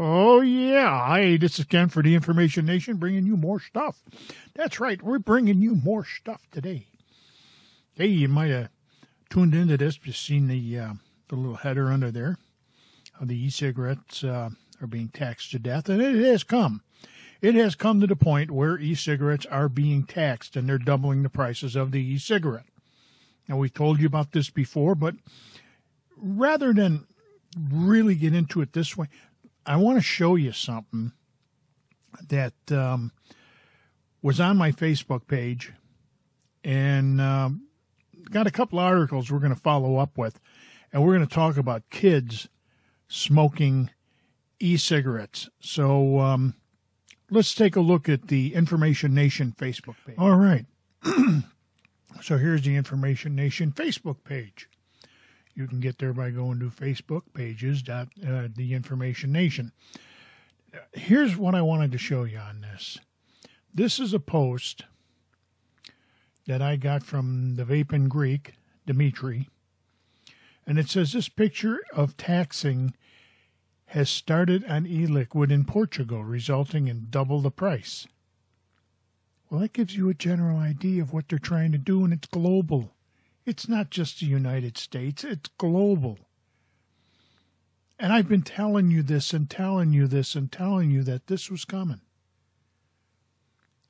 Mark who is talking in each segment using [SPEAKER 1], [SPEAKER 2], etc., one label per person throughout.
[SPEAKER 1] Oh, yeah. Hey, this is Ken for the Information Nation, bringing you more stuff. That's right. We're bringing you more stuff today. Hey, you might have tuned into this, just seen the little header under there. How the e-cigarettes are being taxed to death, and it has come. It has come to the point where e-cigarettes are being taxed, and they're doubling the prices of the e-cigarette. Now, we told you about this before, but rather than really get into it this way, I want to show you something that was on my Facebook page, and got a couple articles we're going to follow up with, and we're going to talk about kids smoking e-cigarettes. So let's take a look at the Information Nation Facebook page. All right. So here's the Information Nation Facebook page. You can get there by going to Facebook pages, the Information Nation. Here's what I wanted to show you on this. This is a post that I got from the Vaping Greek, Dimitri, and it says this picture of taxing has started on e-liquid in Portugal, resulting in double the price. Well, that gives you a general idea of what they're trying to do, and it's global. It's not just the United States, it's global. And I've been telling you this and telling you this and telling you that this was coming.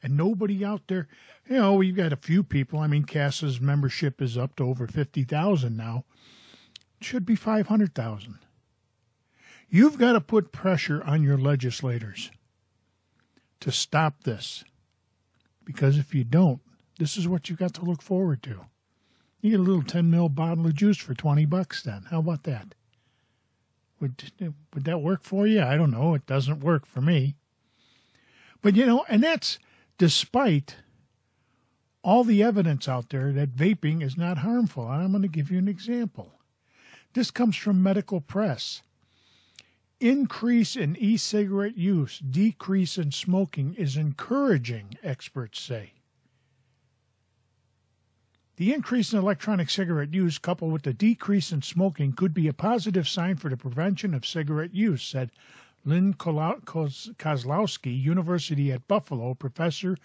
[SPEAKER 1] And nobody out there, we've got a few people. I mean, Casaa's membership is up to over 50,000 now. It should be 500,000. You've got to put pressure on your legislators to stop this. Because if you don't, this is what you've got to look forward to. You get a little 10 ml bottle of juice for $20 then. How about that? Would that work for you? I don't know. It doesn't work for me. But, and that's despite all the evidence out there that vaping is not harmful. And I'm going to give you an example. This comes from Medical Press. Increase in e-cigarette use, decrease in smoking is encouraging, experts say. The increase in electronic cigarette use coupled with the decrease in smoking could be a positive sign for the prevention of cigarette use, said Lynn Kozlowski, University at Buffalo, professor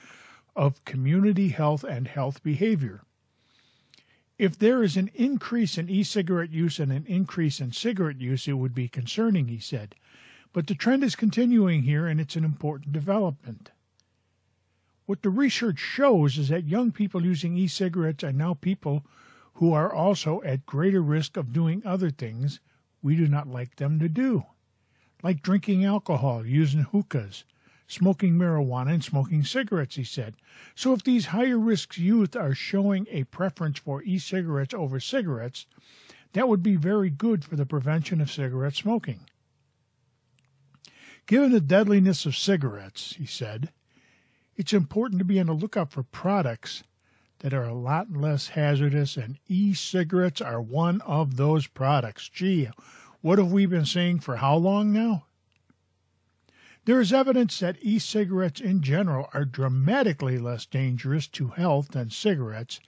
[SPEAKER 1] of community health and health behavior. If there is an increase in e-cigarette use and an increase in cigarette use, it would be concerning, he said. But the trend is continuing here, and it's an important development. What the research shows is that young people using e-cigarettes are now people who are also at greater risk of doing other things we do not like them to do, like drinking alcohol, using hookahs, smoking marijuana, and smoking cigarettes, he said. So if these higher-risk youth are showing a preference for e-cigarettes over cigarettes, that would be very good for the prevention of cigarette smoking. Given the deadliness of cigarettes, he said, it's important to be on the lookout for products that are a lot less hazardous, and e-cigarettes are one of those products. Gee, what have we been saying for how long now? There is evidence that e-cigarettes in general are dramatically less dangerous to health than cigarettes,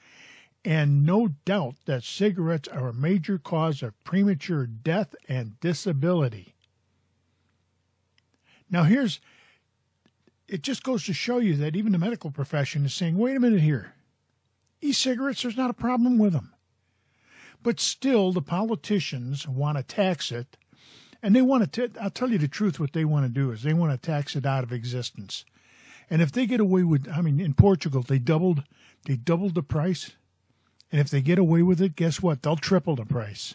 [SPEAKER 1] and no doubt that cigarettes are a major cause of premature death and disability. Now it just goes to show you that even the medical profession is saying, wait a minute here. E-cigarettes, there's not a problem with them. But still, the politicians want to tax it, and they want to, I'll tell you the truth, what they want to do is they want to tax it out of existence. And if they get away with, in Portugal, they doubled the price. And if they get away with it, guess what? They'll triple the price.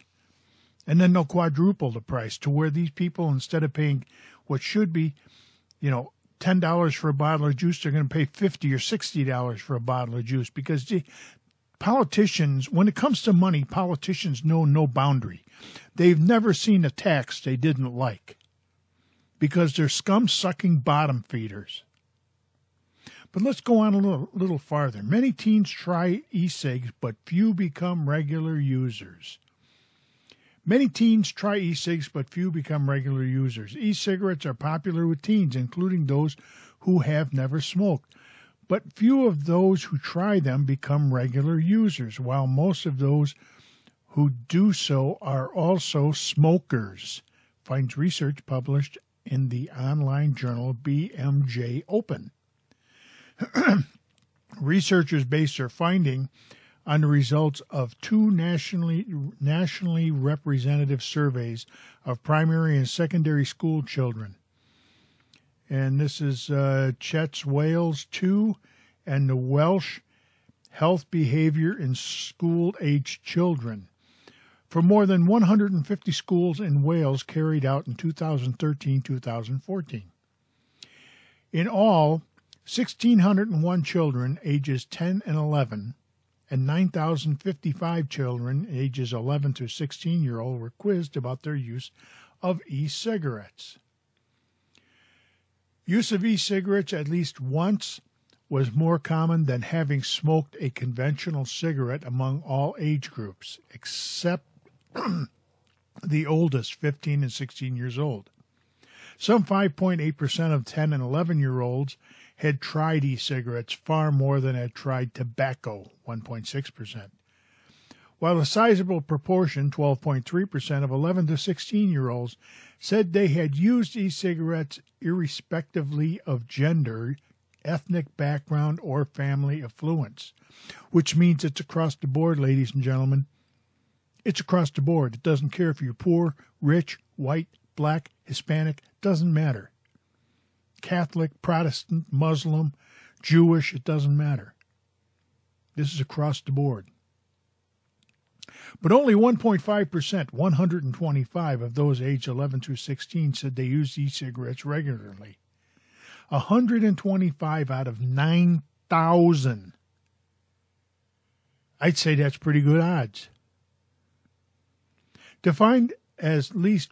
[SPEAKER 1] And then they'll quadruple the price to where these people, instead of paying what should be, $10 for a bottle of juice, they're going to pay $50 or $60 for a bottle of juice, because the politicians, when it comes to money, politicians know no boundary. They've never seen a tax they didn't like, because they're scum-sucking bottom feeders. But let's go on a little farther. Many teens try e-cigs, but few become regular users. Many teens try e-cigs, but few become regular users. E-cigarettes are popular with teens, including those who have never smoked. but few of those who try them become regular users, while most of those who do so are also smokers, finds research published in the online journal BMJ Open. Researchers based their finding on the results of two nationally representative surveys of primary and secondary school children. And this is Chet's Wales 2 and the Welsh Health Behavior in School-Aged Children. For more than 150 schools in Wales carried out in 2013-2014. In all, 1,601 children ages 10 and 11 and 9,055 children ages 11 to 16-year-old were quizzed about their use of e-cigarettes. Use of e-cigarettes at least once was more common than having smoked a conventional cigarette among all age groups, except the oldest, 15 and 16 years old. Some 5.8% of 10 and 11-year-olds had tried e-cigarettes, far more than had tried tobacco, 1.6%. While a sizable proportion, 12.3% of 11 to 16-year-olds, said they had used e-cigarettes irrespectively of gender, ethnic background, or family affluence, which means it's across the board, ladies and gentlemen. It's across the board. It doesn't care if you're poor, rich, white, black, Hispanic, doesn't matter. Catholic, Protestant, Muslim, Jewish, it doesn't matter. This is across the board. But only 1.5%, 125 of those aged 11 through 16 said they used e-cigarettes regularly. 125 out of 9,000. I'd say that's pretty good odds. Defined as least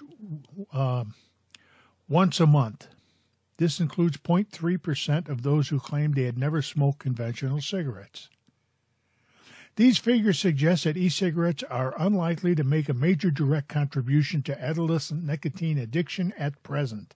[SPEAKER 1] once a month. This includes 0.3% of those who claimed they had never smoked conventional cigarettes. These figures suggest that e-cigarettes are unlikely to make a major direct contribution to adolescent nicotine addiction at present,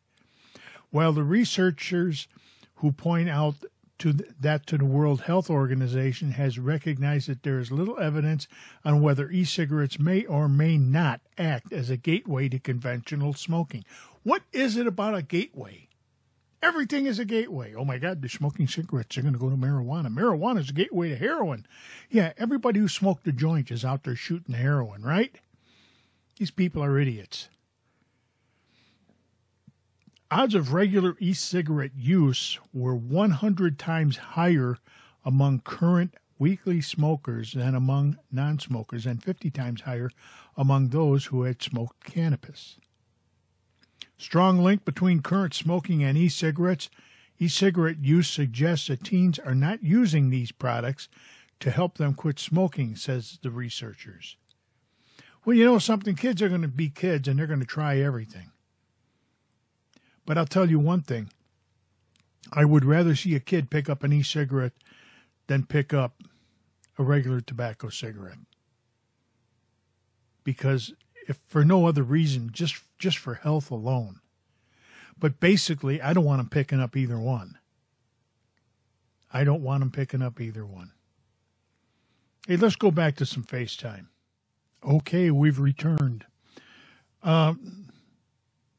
[SPEAKER 1] while the researchers who point out to the World Health Organization has recognized that there is little evidence on whether e-cigarettes may or may not act as a gateway to conventional smoking. What is it about a gateway? Everything is a gateway. Oh, my God, they're smoking cigarettes. They're going to go to marijuana. Marijuana is a gateway to heroin. Yeah, everybody who smoked a joint is out there shooting heroin, right? These people are idiots. Odds of regular e-cigarette use were 100 times higher among current weekly smokers than among non-smokers, and 50 times higher among those who had smoked cannabis. Strong link between current smoking and e-cigarettes. E-cigarette use suggests that teens are not using these products to help them quit smoking, says the researchers. Well, you know something? Kids are going to be kids, and they're going to try everything. But I'll tell you one thing. I would rather see a kid pick up an e-cigarette than pick up a regular tobacco cigarette. Because if for no other reason, just for health alone. But basically, I don't want them picking up either one. I don't want them picking up either one. Hey, let's go back to some FaceTime. Okay, we've returned.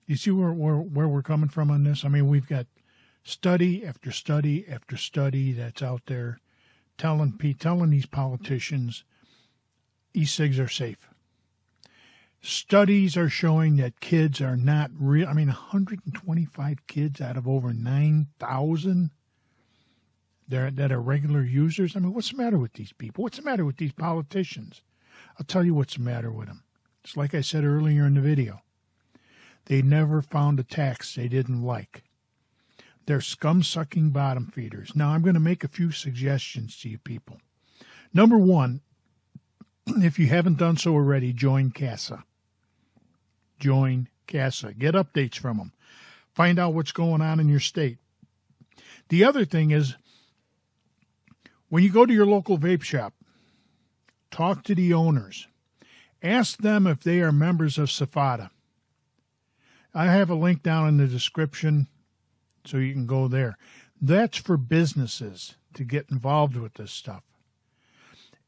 [SPEAKER 1] You see where we're coming from on this? I mean, we've got study after study after study that's out there telling these politicians e-cigs are safe. Studies are showing that kids are not real. I mean, 125 kids out of over 9,000 that are regular users. I mean, what's the matter with these people? What's the matter with these politicians? I'll tell you what's the matter with them. It's like I said earlier in the video. They never found a tax they didn't like. They're scum-sucking bottom feeders. Now, I'm going to make a few suggestions to you people. Number one, if you haven't done so already, join Casaa. Join Casaa. Get updates from them. Find out what's going on in your state. The other thing is, when you go to your local vape shop, talk to the owners. Ask them if they are members of SFATA. I have a link down in the description so you can go there. That's for businesses to get involved with this stuff.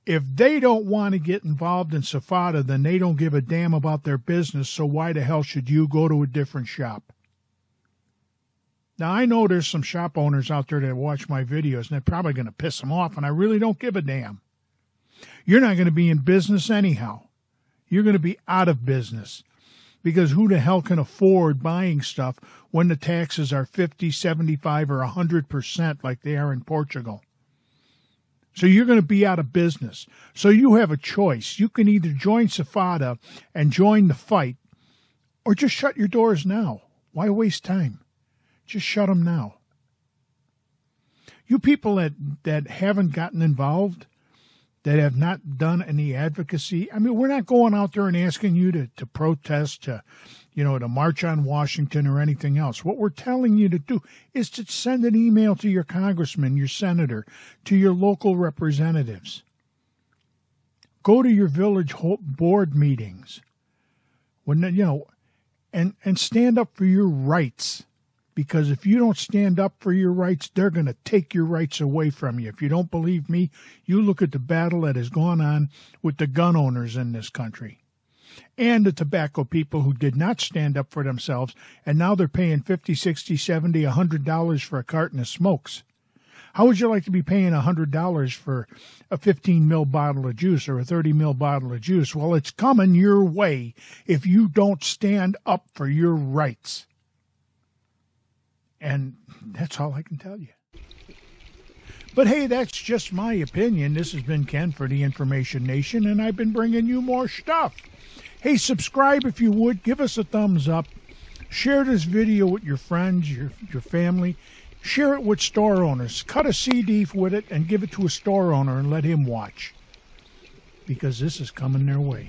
[SPEAKER 1] If they don't want to get involved in SFATA, then they don't give a damn about their business, so why the hell should you go to a different shop? Now, I know there's some shop owners out there that watch my videos, and they're probably going to piss them off, and I really don't give a damn. You're not going to be in business anyhow. You're going to be out of business, because who the hell can afford buying stuff when the taxes are 50, 75, or 100% like they are in Portugal? So you're going to be out of business. So you have a choice. You can either join SFATA and join the fight, or just shut your doors now. Why waste time? Just shut them now. You people that haven't gotten involved, that have not done any advocacy, I mean, we're not going out there and asking you to protest, to march on Washington or anything else. What we're telling you to do is to send an email to your congressman, your senator, to your local representatives. Go to your village board meetings, and stand up for your rights. Because if you don't stand up for your rights, they're going to take your rights away from you. If you don't believe me, you look at the battle that has gone on with the gun owners in this country and the tobacco people who did not stand up for themselves, and now they're paying $50, $60, $70, $100 for a carton of smokes. How would you like to be paying $100 for a 15 ml bottle of juice or a 30 ml bottle of juice? Well, it's coming your way if you don't stand up for your rights. And that's all I can tell you. But hey, that's just my opinion. This has been Ken for the Information Nation, and I've been bringing you more stuff. Hey, subscribe if you would. Give us a thumbs up. Share this video with your friends, your family. Share it with store owners. Cut a CD with it and give it to a store owner and let him watch. Because this is coming their way.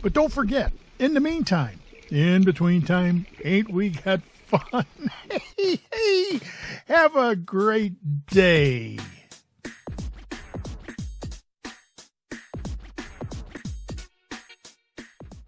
[SPEAKER 1] But don't forget, in the meantime, in between time, ain't we got fun? Hey, have a great day.